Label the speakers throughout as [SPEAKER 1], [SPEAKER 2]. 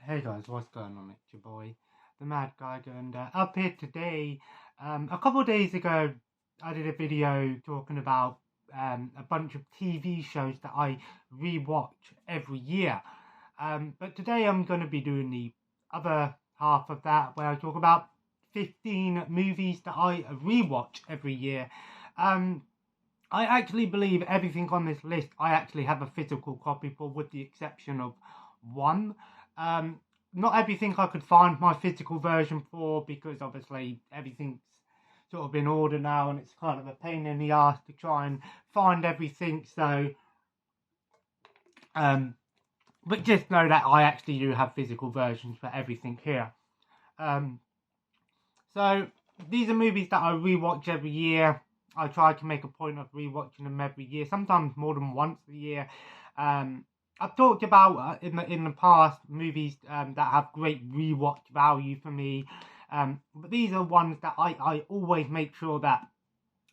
[SPEAKER 1] Hey guys, what's going on? It's your boy, the Mad Guy, and up here today. A couple of days ago, I did a video talking about a bunch of TV shows that I rewatch every year. But today I'm going to be doing the other half of that, where I talk about 15 movies that I rewatch every year. Um, I actually believe everything on this list I actually have a physical copy for, with the exception of one. Um, Not everything I could find my physical version for, because obviously everything's sort of in order now, and it's kind of a pain in the ass to try and find everything. So, um, but just know that I actually do have physical versions for everything here. Um, so these are movies that I rewatch every year. I try to make a point of rewatching them every year, sometimes more than once a year. I've talked about in the past movies that have great rewatch value for me, but these are ones that I always make sure that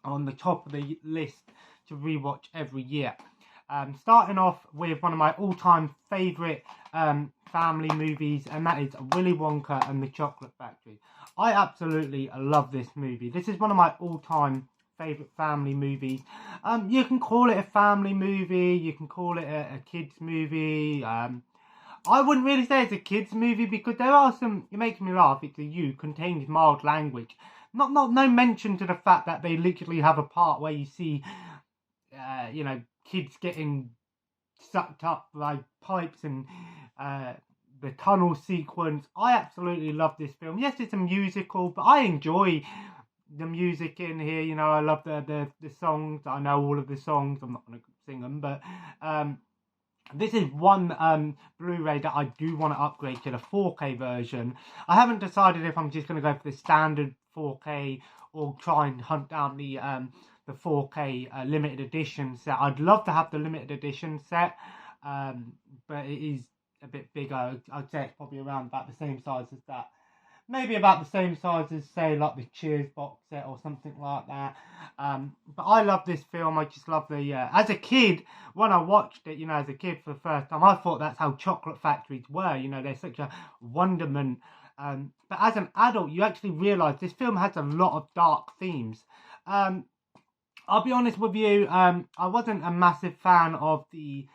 [SPEAKER 1] are on the top of the list to rewatch every year. Starting off with one of my all-time favourite family movies, and that is Willy Wonka and the Chocolate Factory. I absolutely love this movie. This is one of my all-time favourite family movies. You can call it a family movie, you can call it a kids movie. I wouldn't really say it's a kids movie, because there are some, it makes me laugh, it's a U, contains mild language. No mention to the fact that they literally have a part where you see, kids getting sucked up by pipes, and the tunnel sequence. I absolutely love this film. Yes, it's a musical, but I enjoy the music in here. I love the songs. I know all of the songs. I'm not going to sing them, but this is one Blu-ray that I do want to upgrade to the 4K version. I haven't decided if I'm just going to go for the standard 4K or try and hunt down the 4K limited edition set. I'd love to have the limited edition set, but it is a bit bigger. I'd say it's probably around about the same size as that. Maybe about the same size as, say, like the Cheers box set or something like that. But I love this film. I just love the... as a kid, when I watched it, as a kid for the first time, I thought that's how chocolate factories were. They're such a wonderment. But as an adult, you actually realise this film has a lot of dark themes. I'll be honest with you, I wasn't a massive fan of the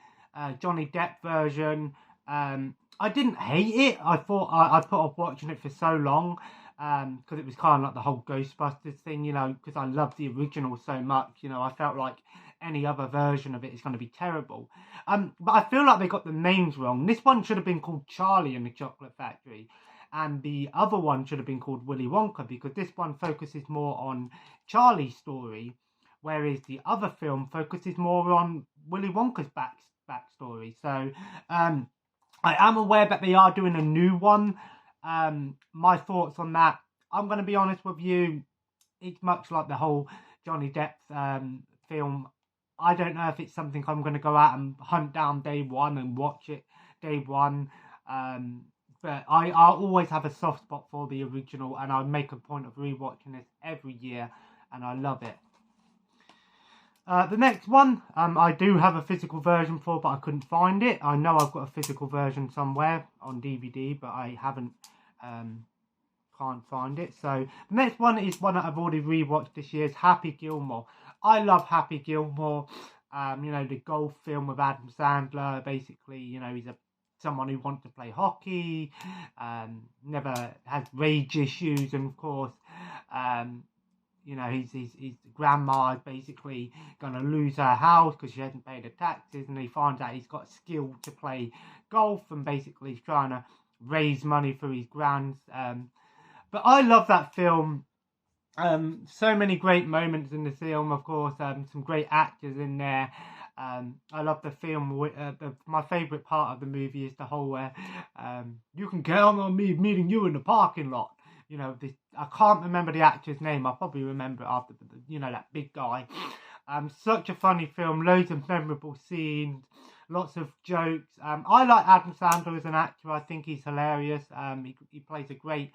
[SPEAKER 1] Johnny Depp version. I didn't hate it. I thought I put off watching it for so long, because it was kind of like the whole Ghostbusters thing, because I loved the original so much. I felt like any other version of it is going to be terrible. But I feel like they got the names wrong. This one should have been called Charlie and the Chocolate Factory, and the other one should have been called Willy Wonka, because this one focuses more on Charlie's story, whereas the other film focuses more on Willy Wonka's backstory. So, I am aware that they are doing a new one. My thoughts on that, I'm going to be honest with you, it's much like the whole Johnny Depp film. I don't know if it's something I'm going to go out and hunt down day one and watch it day one. But I'll always have a soft spot for the original, and I make a point of rewatching this every year, and I love it. The next one, I do have a physical version for, but I couldn't find it. I know I've got a physical version somewhere on DVD, but I can't find it. So the next one is one that I've already rewatched this year. Is Happy Gilmore. I love Happy Gilmore. The golf film with Adam Sandler. Basically, he's someone who wants to play hockey, never has rage issues, and of course, his grandma is basically going to lose her house because she hasn't paid her taxes, and he finds out he's got skill to play golf, and basically he's trying to raise money for his grands. But I love that film. So many great moments in the film, of course, some great actors in there. I love the film. My favourite part of the movie is the whole you can count on me meeting you in the parking lot. I can't remember the actor's name. I'll probably remember it after, that big guy. Such a funny film, loads of memorable scenes, lots of jokes. I like Adam Sandler as an actor. I think he's hilarious. He plays a great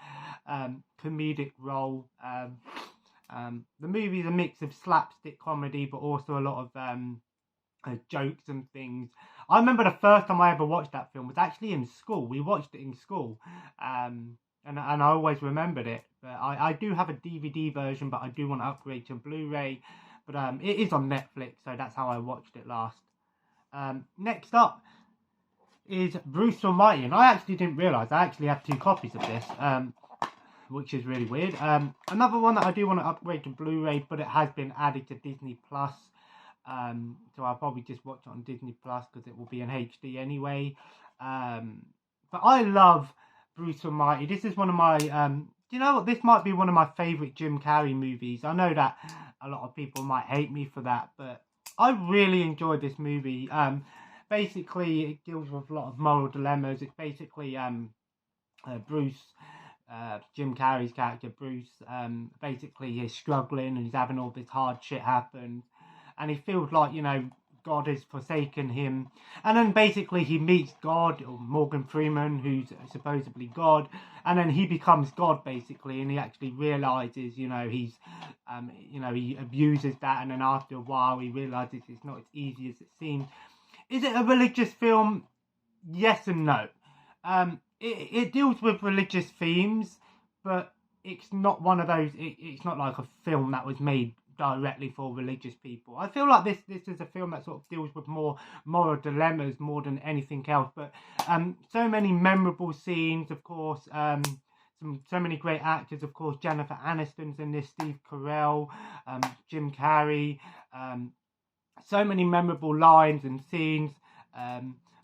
[SPEAKER 1] comedic role. The movie is a mix of slapstick comedy, but also a lot of jokes and things. I remember the first time I ever watched that film was actually in school. We watched it in school. And I always remembered it. But I do have a DVD version, but I do want to upgrade to Blu-ray. But it is on Netflix, so that's how I watched it last. Next up is Bruce Almighty, and I actually didn't realise I actually have 2 copies of this, which is really weird. Another one that I do want to upgrade to Blu-ray, but it has been added to Disney Plus, so I'll probably just watch it on Disney Plus because it will be in HD anyway. But I love Bruce Almighty. This is one of my, you know what, this might be one of my favourite Jim Carrey movies. I know that a lot of people might hate me for that, but I really enjoyed this movie. Basically, it deals with a lot of moral dilemmas. It's basically Bruce, Jim Carrey's character, Bruce, basically he's struggling and he's having all this hard shit happen. And he feels like, you know, God has forsaken him. And then basically he meets God, or Morgan Freeman, who's supposedly God. And then he becomes God, basically. And he actually realises, you know, he's, you know, he abuses that. And then after a while he realises it's not as easy as it seems. Is it a religious film? Yes and no. It deals with religious themes, but it's not one of those. It's not like a film that was made directly for religious people. I feel like this is a film that sort of deals with more moral dilemmas more than anything else. But so many memorable scenes, of course. So many great actors, of course. Jennifer Aniston's in this. Steve Carell, Jim Carrey. So many memorable lines and scenes.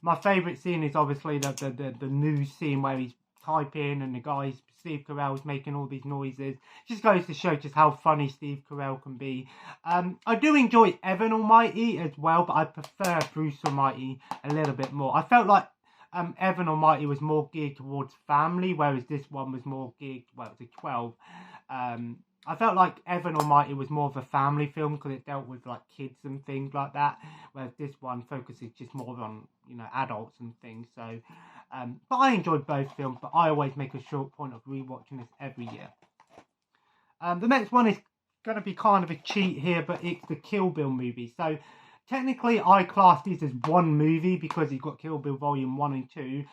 [SPEAKER 1] My favourite scene is obviously the news scene where he's typing and the guy, Steve Carell's making all these noises. Just goes to show just how funny Steve Carell can be. I do enjoy Evan Almighty as well, but I prefer Bruce Almighty a little bit more. I felt like Evan Almighty was more geared towards family, whereas this one was more geared, well, it's a 12. I felt like Evan Almighty was more of a family film because it dealt with like kids and things like that, whereas this one focuses just more on, you know, adults and things. So, but I enjoyed both films, but I always make a short point of rewatching this every year. The next one is going to be kind of a cheat here, but it's the Kill Bill movie. So technically I class these as one movie because you've got Kill Bill Volume 1 and 2,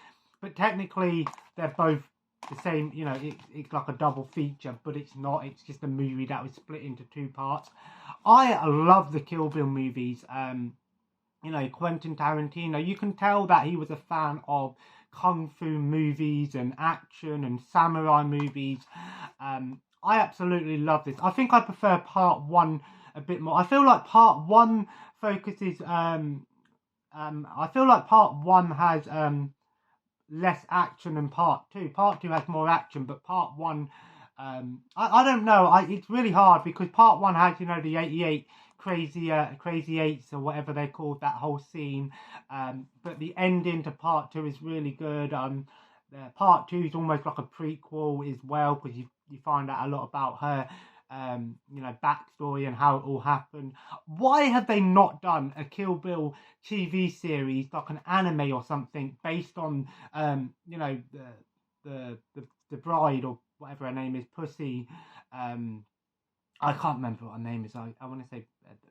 [SPEAKER 1] but technically they're both the same, you know, it's like a double feature, but it's not. It's just a movie that was split into 2 parts. I love the Kill Bill movies. You know, Quentin Tarantino, you can tell that he was a fan of kung fu movies and action and samurai movies. I absolutely love this. I think I prefer part 1 a bit more. I feel like part 1 focuses, I feel like part 1 has less action than part 2. Part 2 has more action, but part 1, I don't know. It's really hard because part 1 has, you know, the 88 crazy 8s or whatever they called that whole scene. But the ending to part 2 is really good. Part 2 is almost like a prequel as well because you find out a lot about her, you know, backstory and how it all happened. Why have they not done a Kill Bill TV series, like an anime or something, based on, you know, the bride or whatever her name is, Pussy? I can't remember what her name is. I want to say,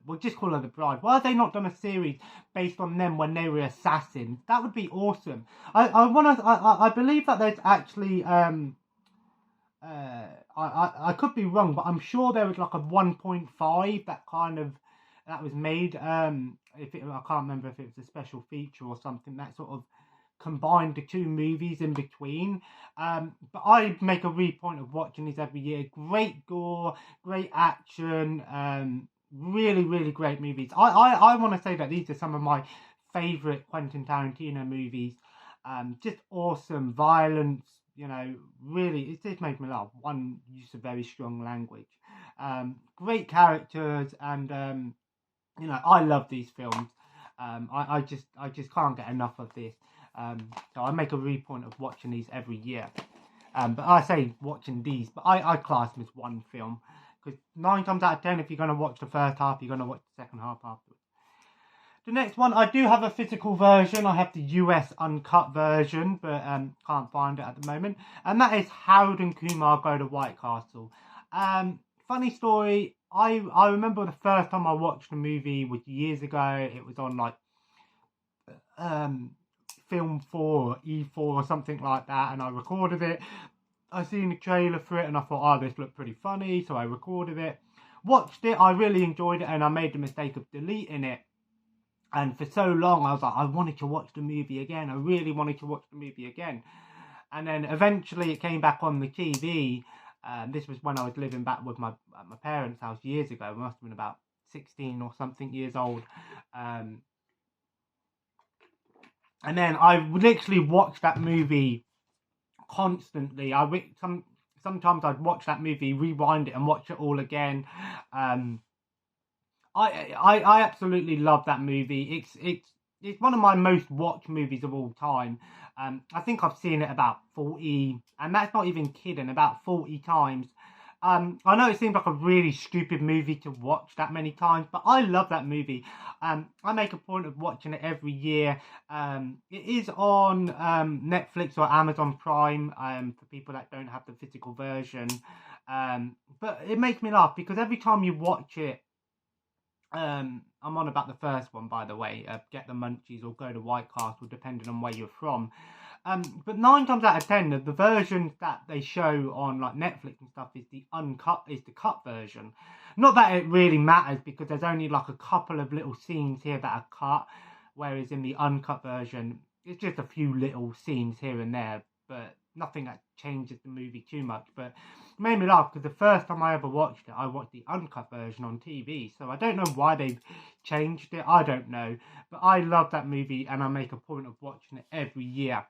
[SPEAKER 1] we'll just call her the bride. Why have they not done a series based on them when they were assassins? That would be awesome. I believe that there's actually I could be wrong, but I'm sure there was like a 1.5 that was made. I can't remember if it was a special feature or something that sort of combined the 2 movies in between. But I make a point of watching these every year. Great gore, great action, really, really great movies. I want to say that these are some of my favourite Quentin Tarantino movies. Just awesome violence. You know, really, it just made me laugh. One, use of very strong language. Great characters, and you know, I love these films. I just can't get enough of this. So I make a point of watching these every year. But I say watching these, but I class them as one film because 9 times out of 10, if you're going to watch the first half, you're going to watch the second half afterwards. The next one, I do have a physical version. I have the US uncut version, but can't find it at the moment. And that is Harold and Kumar Go to White Castle. Funny story, I remember the first time I watched the movie was years ago. It was on like, film for E4 or something like that, and I recorded it. I seen the trailer for it and I thought, oh, this looked pretty funny, so I recorded it, watched it, I really enjoyed it, and I made the mistake of deleting it. And for so long I was like, I wanted to watch the movie again, I really wanted to watch the movie again. And then eventually it came back on the TV. This was when I was living back with my parents' house years ago. I must have been about 16 or something years old. And then I literally watched that movie constantly. Sometimes I'd watch that movie, rewind it, and watch it all again. I absolutely love that movie. It's one of my most watched movies of all time. I think I've seen it about 40, and that's not even kidding, about 40 times. I know it seems like a really stupid movie to watch that many times, but I love that movie. I make a point of watching it every year. It is on Netflix or Amazon Prime for people that don't have the physical version. But it makes me laugh because every time you watch it, I'm on about the first one, by the way. Get the Munchies or Go to White Castle, depending on where you're from. But 9 times out of 10, the versions that they show on like Netflix and stuff is the cut version. Not that it really matters because there's only like a couple of little scenes here that are cut, whereas in the uncut version, it's just a few little scenes here and there, but nothing that changes the movie too much. But it made me laugh because the first time I ever watched it, I watched the uncut version on TV. So I don't know why they've changed it. I don't know. But I love that movie and I make a point of watching it every year.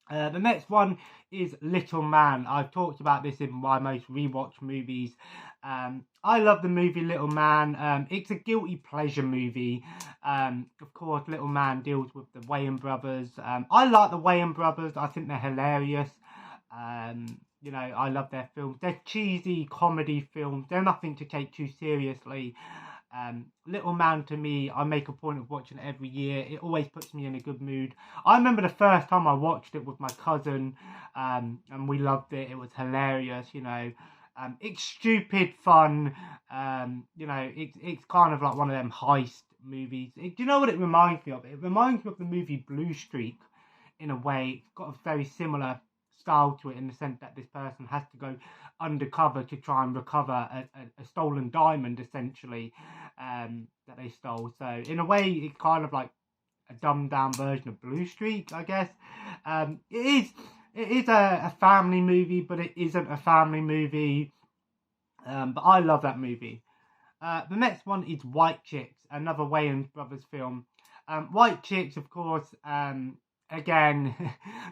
[SPEAKER 1] The next one is Little Man. I've talked about this in my most rewatch movies. I love the movie Little Man. It's a guilty pleasure movie. Of course, Little Man deals with the Wayans brothers. I like the Wayans brothers. I think they're hilarious. You know, I love their films. They're cheesy comedy films. They're nothing to take too seriously. Little Man, to me, I make a point of watching it every year. It always puts me in a good mood. I remember the first time I watched it with my cousin, and we loved it. It was hilarious, you know. It's stupid fun. You know, it's kind of like one of them heist movies. Do you know what it reminds me of? It reminds me of the movie Blue Streak, in a way. It's got a very similar style to it in the sense that this person has to go undercover to try and recover a stolen diamond, essentially, that they stole. So in a way, it's kind of like a dumbed down version of Blue Streak, I guess. It is a family movie, but it isn't a family movie. But I love that movie. The next one is White Chicks, another Wayans brothers film. White Chicks, of course, again,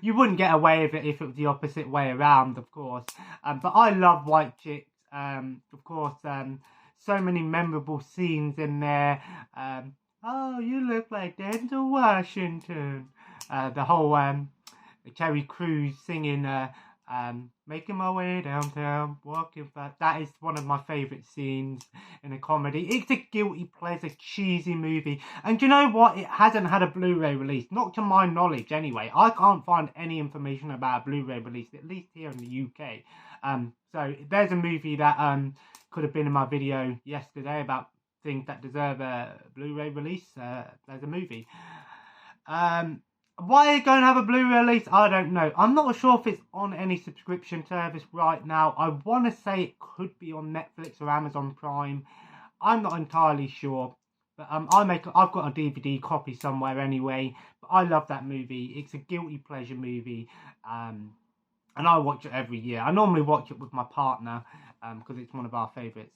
[SPEAKER 1] you wouldn't get away with it if it was the opposite way around, of course. But I love White Chicks. Of course, so many memorable scenes in there. Oh, you look like Denzel Washington. The whole Terry Crews singing making my way downtown, walking fast. That is one of my favourite scenes in a comedy. It's a guilty pleasure, cheesy movie. And do you know what? It hasn't had a Blu-ray release. Not to my knowledge, anyway. I can't find any information about a Blu-ray release, at least here in the UK. So there's a movie that could have been in my video yesterday about things that deserve a Blu-ray release. There's a movie. Why are you going to have a Blu-ray release? I don't know. I'm not sure if it's on any subscription service right now. I want to say it could be on Netflix or Amazon Prime. I'm not entirely sure. But I've got a DVD copy somewhere anyway. But I love that movie. It's a guilty pleasure movie. And I watch it every year. I normally watch it with my partner because it's one of our favourites.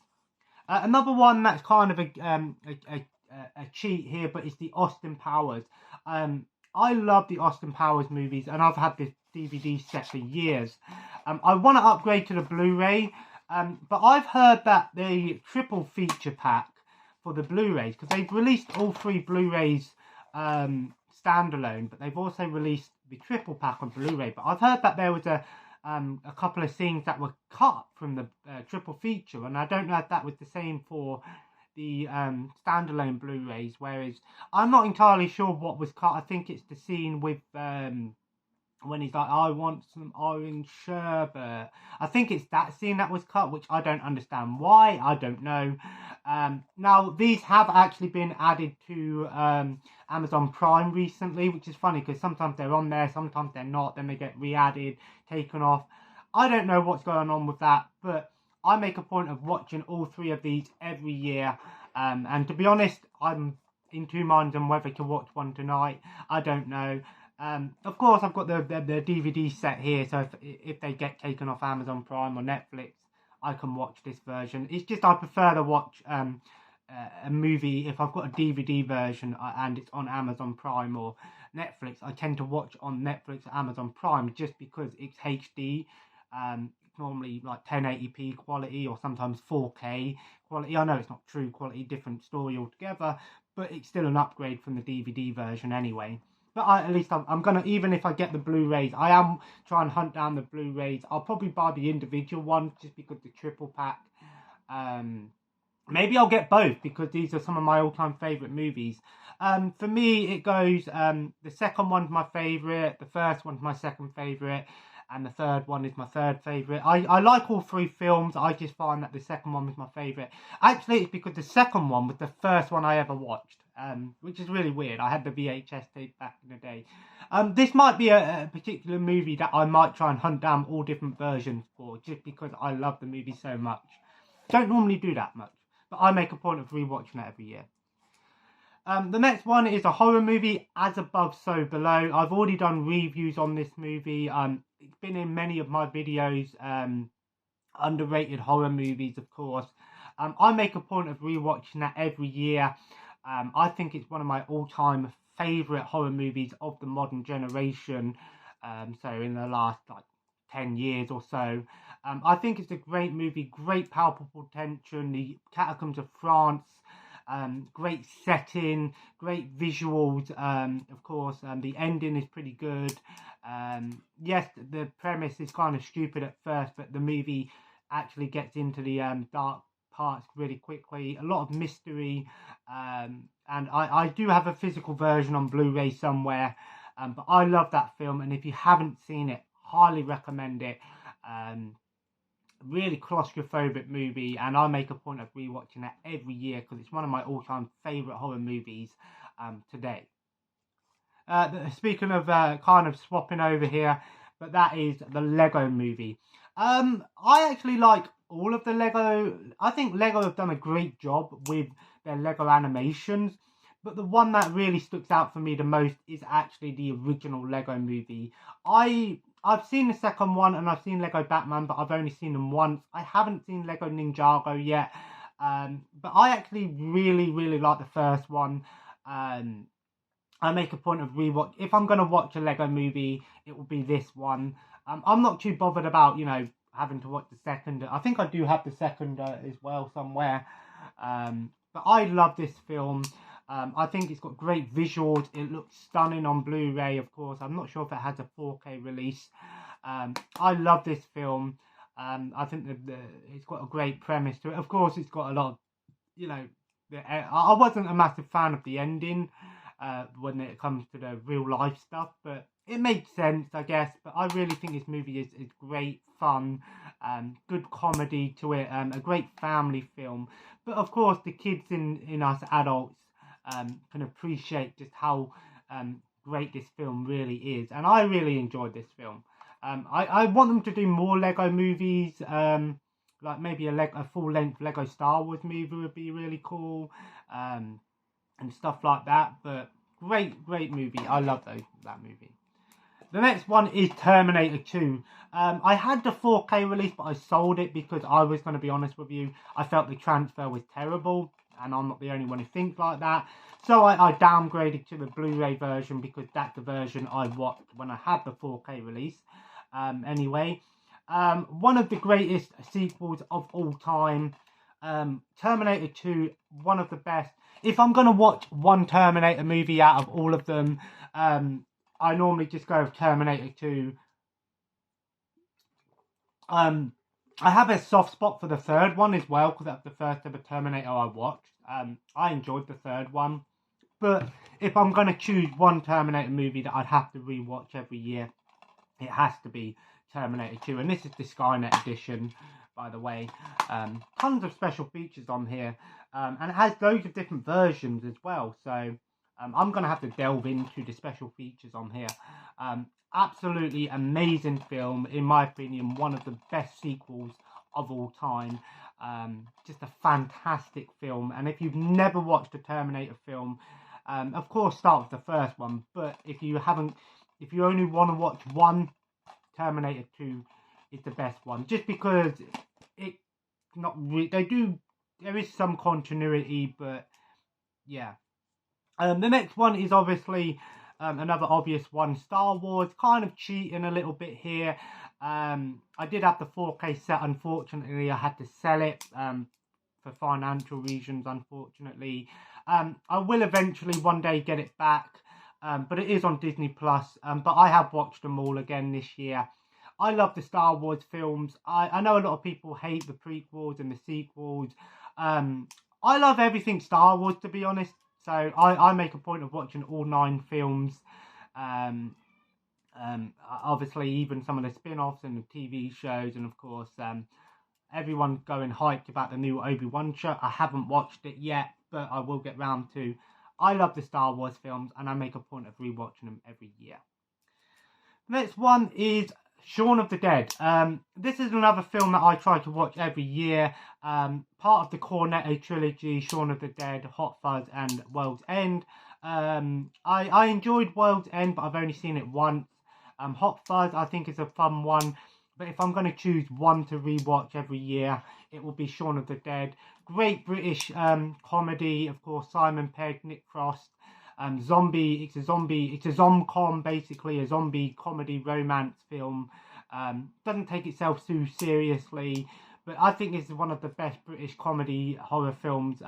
[SPEAKER 1] Another one that's kind of a cheat here, but it's the Austin Powers. I love the Austin Powers movies, and I've had this DVD set for years. I want to upgrade to the Blu-ray, but I've heard that the triple feature pack for the Blu-rays, because they've released all 3 Blu-rays standalone, but they've also released the triple pack on Blu-ray. But I've heard that there was a couple of scenes that were cut from the triple feature, and I don't know if that was the same for the standalone Blu-rays, whereas I'm not entirely sure what was cut. I think it's the scene with when he's like, I want some orange sherbet. I think it's that scene that was cut, which I don't understand why. I don't know. Now, these have actually been added to Amazon Prime recently, which is funny because sometimes they're on there, sometimes they're not. Then they get re-added, taken off. I don't know what's going on with that, but I make a point of watching all three of these every year. And to be honest, I'm in two minds on whether to watch one tonight. I don't know. Of course, I've got the DVD set here, so if they get taken off Amazon Prime or Netflix, I can watch this version. It's just I prefer to watch a movie if I've got a DVD version and it's on Amazon Prime or Netflix. I tend to watch on Netflix or Amazon Prime just because it's HD. It's normally like 1080p quality or sometimes 4K quality. I know it's not true quality, different story altogether, but it's still an upgrade from the DVD version anyway. But at least I'm gonna, even if I get the Blu-rays, I am trying to hunt down the Blu-rays. I'll probably buy the individual ones just because the triple pack. Maybe I'll get both because these are some of my all-time favourite movies. For me, it goes, the second one's my favourite, the first one's my second favourite, and the third one is my third favourite. I like all three films. I just find that the second one was my favourite. Actually, it's because the second one was the first one I ever watched, which is really weird. I had the VHS tape back in the day. This might be a particular movie that I might try and hunt down all different versions for, just because I love the movie so much. Don't normally do that much, but I make a point of rewatching it every year. The next one is a horror movie, As Above, So Below. I've already done reviews on this movie. It's been in many of my videos, underrated horror movies, of course. I make a point of rewatching that every year. I think it's one of my all-time favourite horror movies of the modern generation. So in the last 10 years or so. I think it's a great movie, great palpable tension, the Catacombs of France. Great setting, great visuals, of course, the ending is pretty good. Yes, the premise is kind of stupid at first, but the movie actually gets into the dark parts really quickly. A lot of mystery, and I do have a physical version on Blu-ray somewhere, but I love that film, and if you haven't seen it, highly recommend it. Really claustrophobic movie, and I make a point of rewatching it every year because it's one of my all-time favourite horror movies today. Speaking of kind of swapping over here, but that is the Lego movie. I actually like all of the Lego. I think Lego have done a great job with their Lego animations, but the one that really sticks out for me the most is actually the original Lego movie. I've seen the second one and I've seen Lego Batman, but I've only seen them once. I haven't seen Lego Ninjago yet, but I actually really, really like the first one. I make a point of rewatch. If I'm going to watch a Lego movie, it will be this one. I'm not too bothered about, having to watch the second. I think I do have the second as well somewhere. But I love this film. I think it's got great visuals. It looks stunning on Blu-ray, of course. I'm not sure if it has a 4K release. I love this film. I think it's got a great premise to it. Of course, it's got a lot of, I wasn't a massive fan of the ending when it comes to the real life stuff, but it makes sense, I guess. But I really think this movie is great fun, good comedy to it, a great family film. But of course, the kids in us adults can appreciate just how great this film really is, and I really enjoyed this film. I want them to do more Lego movies, like maybe a full-length Lego Star Wars movie would be really cool, and stuff like that. But great movie. I love that movie. The next one is Terminator 2. I had the 4K release, but I sold it because I was going to be honest with you, I felt the transfer was terrible, and I'm not the only one who thinks like that. So I downgraded to the Blu-ray version because that's the version I watched when I had the 4K release. Anyway, one of the greatest sequels of all time. Terminator 2, one of the best. If I'm going to watch one Terminator movie out of all of them, I normally just go with Terminator 2. I have a soft spot for the third one as well, because that's the first ever Terminator I watched. I enjoyed the third one. But if I'm going to choose one Terminator movie that I'd have to rewatch every year, it has to be Terminator 2. And this is the Skynet edition, by the way. Tons of special features on here. And it has loads of different versions as well. So I'm going to have to delve into the special features on here. Absolutely amazing film. In my opinion, one of the best sequels of all time. Just a fantastic film. And if you've never watched a Terminator film, of course start with the first one. But if you only want to watch one, Terminator 2 is the best one. Just because there is some continuity, but yeah. The next one is obviously another obvious one, Star Wars. Kind of cheating a little bit here. I did have the 4K set. Unfortunately, I had to sell it for financial reasons, unfortunately. I will eventually one day get it back, but it is on Disney+. But I have watched them all again this year. I love the Star Wars films. I know a lot of people hate the prequels and the sequels. I love everything Star Wars, to be honest. So I make a point of watching all 9 films. Obviously, even some of the spin-offs and the TV shows. And of course, everyone's going hyped about the new Obi-Wan show. I haven't watched it yet, but I will get round to. I love the Star Wars films, and I make a point of rewatching them every year. Next one is Shaun of the Dead. This is another film that I try to watch every year. Part of the Cornetto trilogy, Shaun of the Dead, Hot Fuzz, and World's End. I enjoyed World's End, but I've only seen it once. Hot Fuzz, I think, is a fun one. But if I'm going to choose one to rewatch every year, it will be Shaun of the Dead. Great British comedy, of course, Simon Pegg, Nick Frost. It's a zomcom, basically, a zombie comedy romance film. Doesn't take itself too seriously, but I think this is one of the best British comedy horror films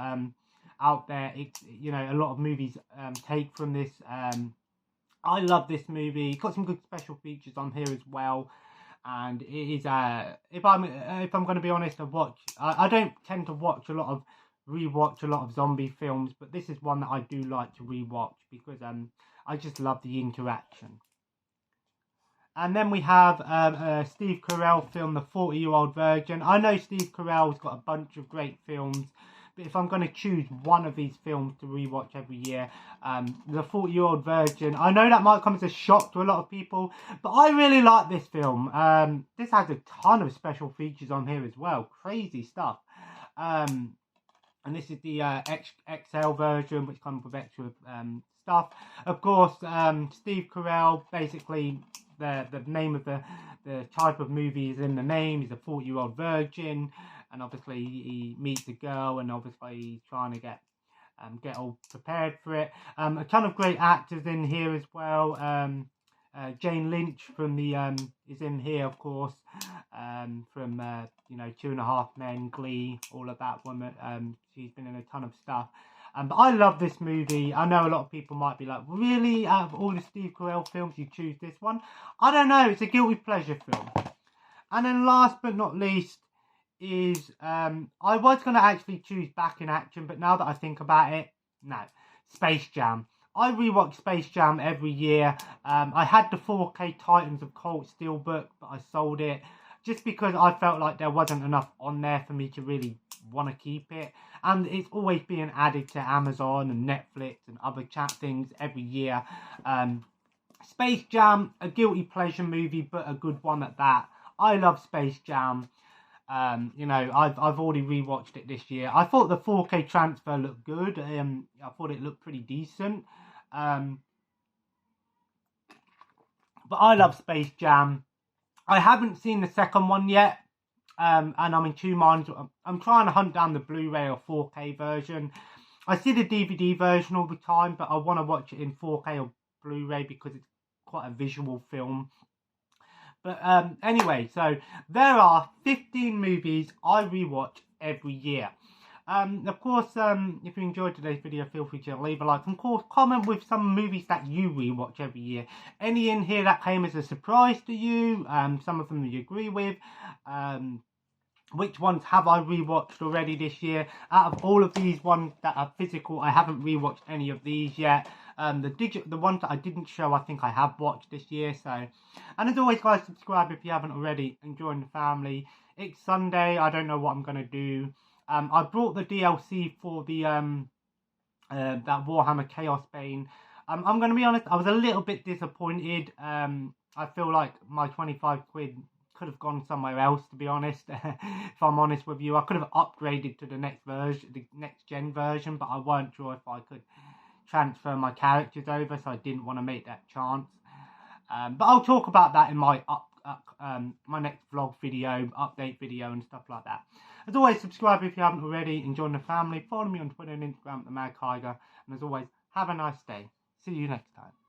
[SPEAKER 1] out there. A lot of movies take from this. I love this movie. It's got some good special features on here as well. And it is if I'm going to be honest, I don't tend to rewatch a lot of zombie films, but this is one that I do like to rewatch because I just love the interaction. And then we have Steve Carell film, The 40-Year-Old Virgin. I know Steve Carell's got a bunch of great films, but if I'm going to choose one of these films to rewatch every year, The 40-Year-Old Virgin. I know that might come as a shock to a lot of people, but I really like this film. This has a ton of special features on here as well. Crazy stuff. And this is the XL version, which comes with extra stuff. Of course, Steve Carell, basically, the name of the type of movie is in the name. He's a 40-year-old virgin, and obviously he meets a girl, and obviously he's trying to get all prepared for it. A ton of great actors in here as well. Jane Lynch from is in here, of course, from 2.5 Men, Glee, all of that woman. She's been in a ton of stuff. But I love this movie. I know a lot of people might be like, really, out of all the Steve Carell films, you choose this one? I don't know. It's a guilty pleasure film. And then last but not least is, I was going to actually choose Back in Action, but now that I think about it, no, Space Jam. I rewatch Space Jam every year. I had the 4K Titans of Cold Steelbook, but I sold it just because I felt like there wasn't enough on there for me to really want to keep it. And it's always being added to Amazon and Netflix and other chat things every year. Space Jam, a guilty pleasure movie, but a good one at that. I love Space Jam. I've already rewatched it this year. I thought the 4K transfer looked good. I thought it looked pretty decent. But I love Space Jam. I haven't seen the second one yet. And I'm in two minds. I'm trying to hunt down the Blu-ray or 4K version. I see the DVD version all the time, but I want to watch it in 4K or Blu-ray because it's quite a visual film. But anyway, so there are 15 movies I rewatch every year. Of course, if you enjoyed today's video, feel free to leave a like. And of course, comment with some movies that you rewatch every year. Any in here that came as a surprise to you? Some of them you agree with? Which ones have I rewatched already this year? Out of all of these ones that are physical, I haven't rewatched any of these yet. The ones that I didn't show, I think I have watched this year. So, and as always, guys, subscribe if you haven't already and join the family. It's Sunday. I don't know what I'm gonna do. I brought the DLC for the that Warhammer Chaos Bane. I'm gonna be honest. I was a little bit disappointed. I feel like my 25 quid could have gone somewhere else, to be honest. If I'm honest with you, I could have upgraded to the next version, the next gen version, but I weren't sure if I could transfer my characters over, so I didn't want to make that chance. But I'll talk about that in my my next vlog video, update video, and stuff like that. As always, subscribe if you haven't already, and join the family. Follow me on Twitter and Instagram, the Mad Tiger. And as always, have a nice day. See you next time.